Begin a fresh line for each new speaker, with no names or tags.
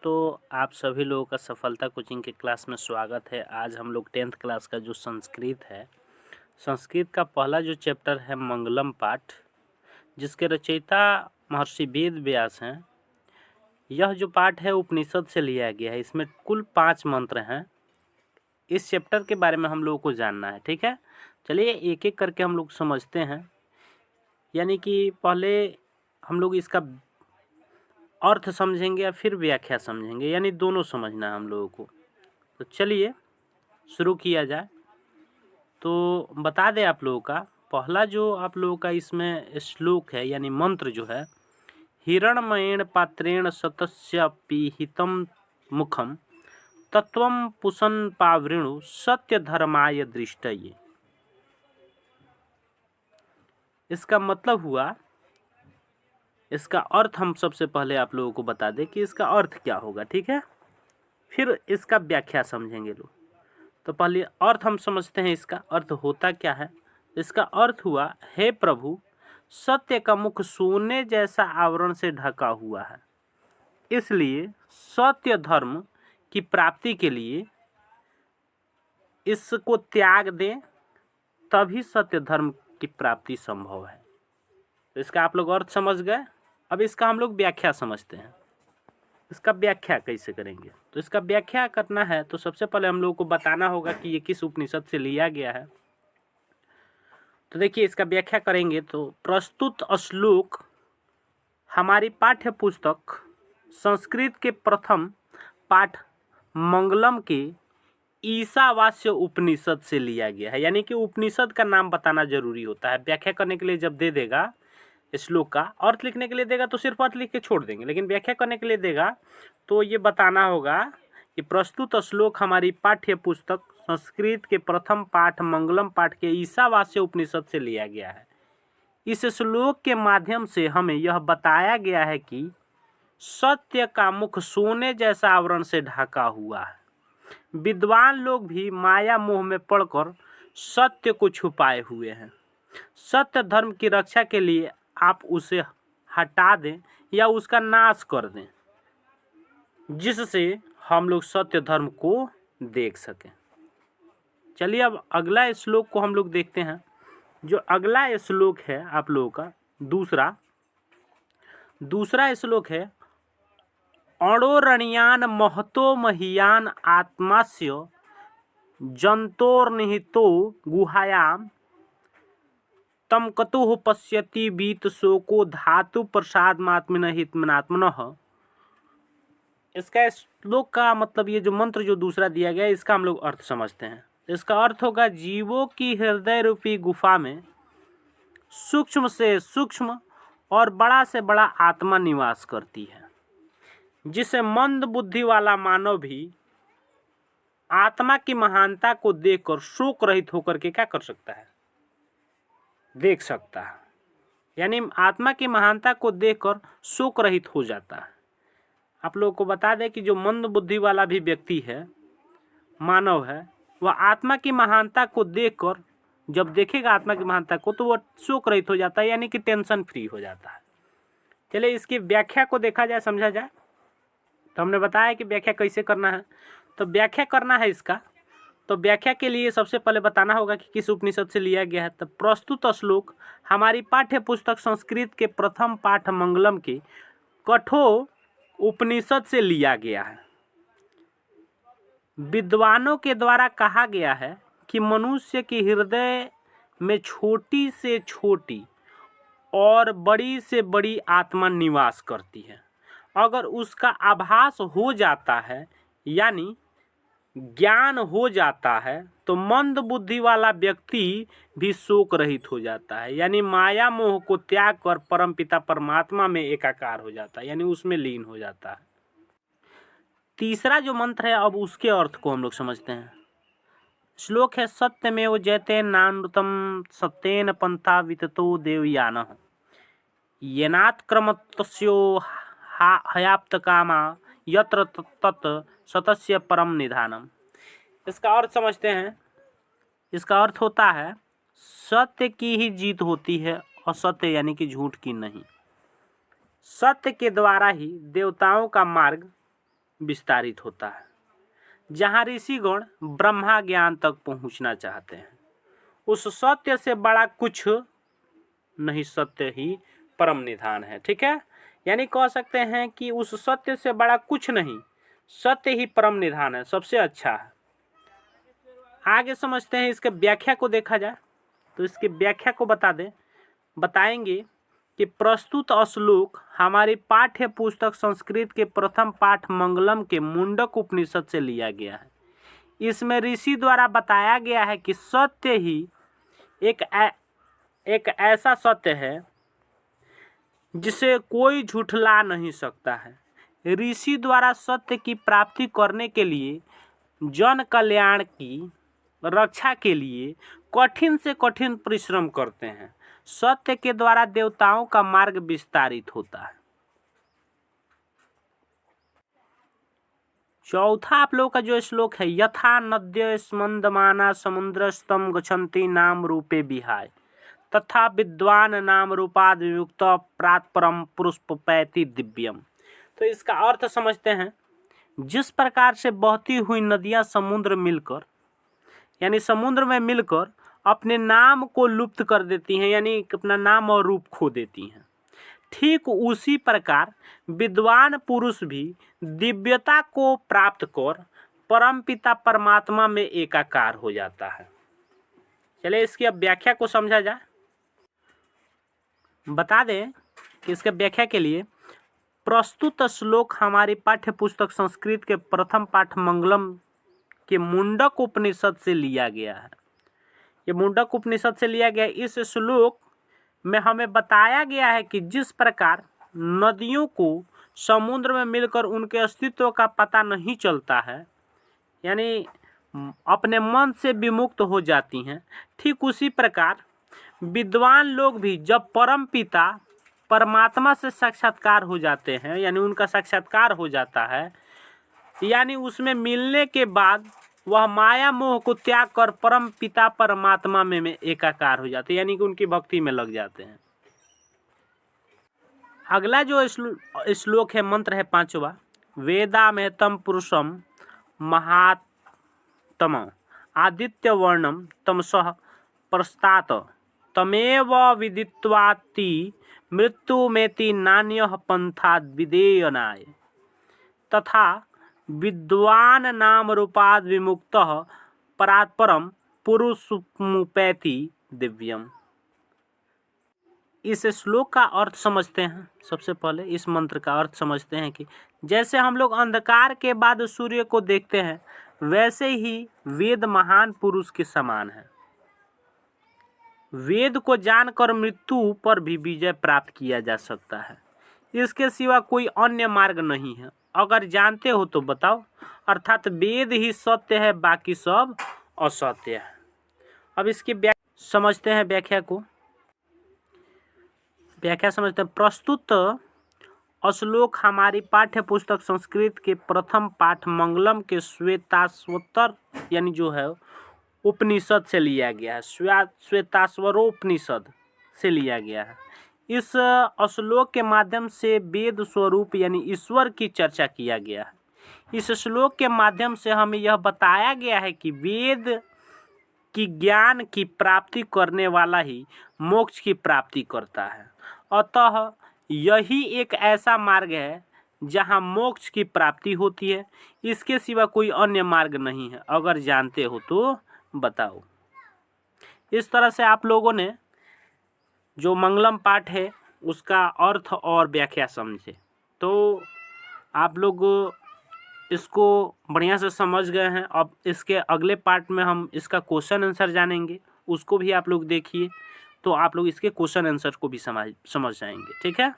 तो आप सभी लोगों का सफलता कोचिंग के क्लास में स्वागत है। आज हम लोग 10th क्लास का जो संस्कृत है, संस्कृत का पहला जो चैप्टर है मंगलम पाठ, जिसके रचयिता महर्षि वेद व्यास हैं। यह जो पाठ है उपनिषद से लिया गया है। इसमें कुल 5 मंत्र हैं। इस चैप्टर के बारे में हम लोगों को जानना है, ठीक है। चलिए एक एक करके हम लोग समझते हैं। यानी कि पहले हम लोग इसका अर्थ समझेंगे या फिर व्याख्या समझेंगे, यानी दोनों समझना है हम लोगों को। तो चलिए शुरू किया जाए। तो बता दें आप लोगों का पहला जो आप लोगों का इसमें श्लोक है यानी मंत्र जो है, हिरण्मयेण पात्रेण सतस्य पीहितम मुखम तत्वम पुसन पावृणु सत्य धर्माय दृष्टये। इसका मतलब हुआ, इसका अर्थ हम सबसे पहले आप लोगों को बता दें कि इसका अर्थ क्या होगा, ठीक है। फिर इसका व्याख्या समझेंगे लोग। तो पहले अर्थ हम समझते हैं। इसका अर्थ होता क्या है। इसका अर्थ हुआ, हे प्रभु, सत्य का मुख सोने जैसा आवरण से ढका हुआ है, इसलिए सत्य धर्म की प्राप्ति के लिए इसको त्याग दें, तभी सत्य धर्म की प्राप्ति संभव है। तो इसका आप लोग अर्थ समझ गए। अब इसका हम लोग व्याख्या समझते हैं। इसका व्याख्या कैसे करेंगे। तो इसका व्याख्या करना है तो सबसे पहले हम लोगों को बताना होगा कि ये किस उपनिषद से लिया गया है। तो देखिए इसका व्याख्या करेंगे तो प्रस्तुत श्लोक हमारी पाठ्य पुस्तक संस्कृत के प्रथम पाठ मंगलम के ईशावास्य उपनिषद से लिया गया है। यानी कि उपनिषद का नाम बताना जरूरी होता है। व्याख्या करने के लिए जब दे देगा श्लोक का, अर्थ लिखने के लिए देगा तो सिर्फ अर्थ लिख के छोड़ देंगे, लेकिन व्याख्या करने के लिए देगा तो ये बताना होगा कि प्रस्तुत श्लोक हमारी पाठ्य पुस्तक संस्कृत के प्रथम पाठ मंगलम पाठ के ईशावास्य उपनिषद से लिया गया है। इस श्लोक के माध्यम से हमें यह बताया गया है कि सत्य का मुख सोने जैसा आवरण से ढका हुआ है। विद्वान लोग भी माया मोह में पड़कर सत्य को छुपाए हुए हैं। सत्य धर्म की रक्षा के लिए आप उसे हटा दें या उसका नाश कर दें, जिससे हम लोग सत्य धर्म को देख सकें। चलिए अब अगला श्लोक को हम लोग देखते हैं। जो अगला श्लोक है आप लोगों का दूसरा श्लोक है, अणोरणीयान महतो महीयान आत्मास्य जंतोर्निहितो गुहायाम तम कतुः पश्यति बीत शोको धातु प्रसादमात्मन हितमनात्मनः। इसका श्लोक का मतलब, ये जो मंत्र जो दूसरा दिया गया है, इसका हम लोग अर्थ समझते हैं। इसका अर्थ होगा, जीवों की हृदय रूपी गुफा में सूक्ष्म से सूक्ष्म और बड़ा से बड़ा आत्मा निवास करती है, जिसे मंद बुद्धि वाला मानव भी आत्मा की महानता को देखकर शोक रहित होकर के क्या कर सकता है, देख सकता है। यानी आत्मा की महानता को देखकर शोक रहित हो जाता है। आप लोगों को बता दें कि जो मंद बुद्धि वाला भी व्यक्ति है, मानव है, वह आत्मा की महानता को देखकर जब देखेगा आत्मा की महानता को, तो वह शोक रहित हो जाता है, यानी कि टेंशन फ्री हो जाता है। चलिए इसकी व्याख्या को देखा जाए, समझा जाए। तो हमने बताया कि व्याख्या कैसे करना है। तो व्याख्या करना है इसका, तो व्याख्या के लिए सबसे पहले बताना होगा कि किस उपनिषद से लिया गया है। तो प्रस्तुत श्लोक हमारी पाठ्य पुस्तक संस्कृत के प्रथम पाठ मंगलम के कठोर उपनिषद से लिया गया है। विद्वानों के द्वारा कहा गया है कि मनुष्य के हृदय में छोटी से छोटी और बड़ी से बड़ी आत्मा निवास करती है। अगर उसका आभास हो जाता है, यानी ज्ञान हो जाता है, तो मंद बुद्धि वाला व्यक्ति भी शोक रहित हो जाता है, यानी माया मोह को त्याग कर परमपिता परमात्मा में एकाकार हो जाता है, यानी उसमें लीन हो जाता है। तीसरा जो मंत्र है, अब उसके अर्थ को हम लोग समझते हैं। श्लोक है, सत्यमेव जयते नानृतम सत्येन पंथा विततो देवयानः येनात्क्रमत्स्यो हयाप्त कामा यत्र तत् सतस्य परम निधानम। इसका अर्थ समझते हैं। इसका अर्थ होता है, सत्य की ही जीत होती है, असत्य यानी कि झूठ की नहीं। सत्य के द्वारा ही देवताओं का मार्ग विस्तारित होता है। जहाँ ऋषिगण ब्रह्मा ज्ञान तक पहुँचना चाहते हैं, उस सत्य से बड़ा कुछ नहीं, सत्य ही परम निधान है। ठीक है, यानी कह सकते हैं कि उस सत्य से बड़ा कुछ नहीं, सत्य ही परम निधान है, सबसे अच्छा है। आगे समझते हैं, इसके व्याख्या को देखा जाए तो इसकी व्याख्या को बताएंगे कि प्रस्तुत श्लोक हमारी पाठ्य पुस्तक संस्कृत के प्रथम पाठ मंगलम के मुंडक उपनिषद से लिया गया है। इसमें ऋषि द्वारा बताया गया है कि सत्य ही एक ऐसा सत्य है जिसे कोई झुठला नहीं सकता है। ऋषि द्वारा सत्य की प्राप्ति करने के लिए, जन कल्याण की रक्षा के लिए कठिन से कठिन परिश्रम करते हैं। सत्य के द्वारा देवताओं का मार्ग विस्तारित होता है। चौथा आप लोगों का जो श्लोक है, यथा नद्य स्मंदमाना समुद्रस्तम गच्छन्ति नाम रूपे विहाय तथा विद्वान नाम रूपाद विमुक्त प्रातपरम पुष्पैति दिव्यम। तो इसका अर्थ समझते हैं, जिस प्रकार से बहती हुई नदियां समुद्र में मिलकर अपने नाम को लुप्त कर देती हैं, यानी अपना नाम और रूप खो देती हैं, ठीक उसी प्रकार विद्वान पुरुष भी दिव्यता को प्राप्त कर परमपिता परमात्मा में एकाकार हो जाता है। चलिए इसकी अब व्याख्या को समझा जाए। बता दें कि इसके व्याख्या के लिए प्रस्तुत श्लोक हमारी पाठ्य पुस्तक संस्कृत के प्रथम पाठ मंगलम के मुंडक उपनिषद से लिया गया है। ये मुंडक उपनिषद से लिया गया। इस श्लोक में हमें बताया गया है कि जिस प्रकार नदियों को समुद्र में मिलकर उनके अस्तित्व का पता नहीं चलता है, यानी अपने मन से विमुक्त हो जाती हैं, ठीक उसी प्रकार विद्वान लोग भी जब परम पिता परमात्मा से साक्षात्कार हो जाते हैं, यानी उनका साक्षात्कार हो जाता है, यानी उसमें मिलने के बाद वह माया मोह को त्याग कर परम पिता परमात्मा में एकाकार हो जाते हैं, यानी कि उनकी भक्ति में लग जाते हैं। अगला जो श्लोक है, मंत्र है पांचवा, वेदा महतम पुरुषम महात्म आदित्य वर्णम तमसः प्रस्तात तमेव विदित्वाति मृत्युमेति नान्यः पंथाद विदेयनाय तथा विद्वान नाम रूपाद विमुक्तः परात्परम पुरुषमुपैति दिव्यम। इस श्लोक का अर्थ समझते हैं। सबसे पहले इस मंत्र का अर्थ समझते हैं कि जैसे हम लोग अंधकार के बाद सूर्य को देखते हैं, वैसे ही वेद महान पुरुष के समान है। वेद को जानकर मृत्यु पर भी विजय प्राप्त किया जा सकता है। इसके सिवा कोई अन्य मार्ग नहीं है। अगर जानते हो तो बताओ, अर्थात वेद ही सत्य है, बाकी सब असत्य है। अब इसकी समझते हैं व्याख्या को। व्याख्या समझते हैं। प्रस्तुत श्लोक हमारी पाठ्य पुस्तक संस्कृत के प्रथम पाठ मंगलम के श्वेताश्वतर यानी जो है उपनिषद से लिया गया है। श्वेताश्वरोपनिषद से लिया गया है। इस श्लोक के माध्यम से वेद स्वरूप यानी ईश्वर की चर्चा किया गया है। इस श्लोक के माध्यम से हमें यह बताया गया है कि वेद की ज्ञान की प्राप्ति करने वाला ही मोक्ष की प्राप्ति करता है। अतः यही एक ऐसा मार्ग है जहाँ मोक्ष की प्राप्ति होती है। इसके सिवा कोई अन्य मार्ग नहीं है। अगर जानते हो तो बताओ। इस तरह से आप लोगों ने जो मंगलम पाठ है उसका अर्थ और व्याख्या समझे, तो आप लोग इसको बढ़िया से समझ गए हैं। अब इसके अगले पार्ट में हम इसका क्वेश्चन आंसर जानेंगे, उसको भी आप लोग देखिए, तो आप लोग इसके क्वेश्चन आंसर को भी समझ जाएंगे। ठीक है।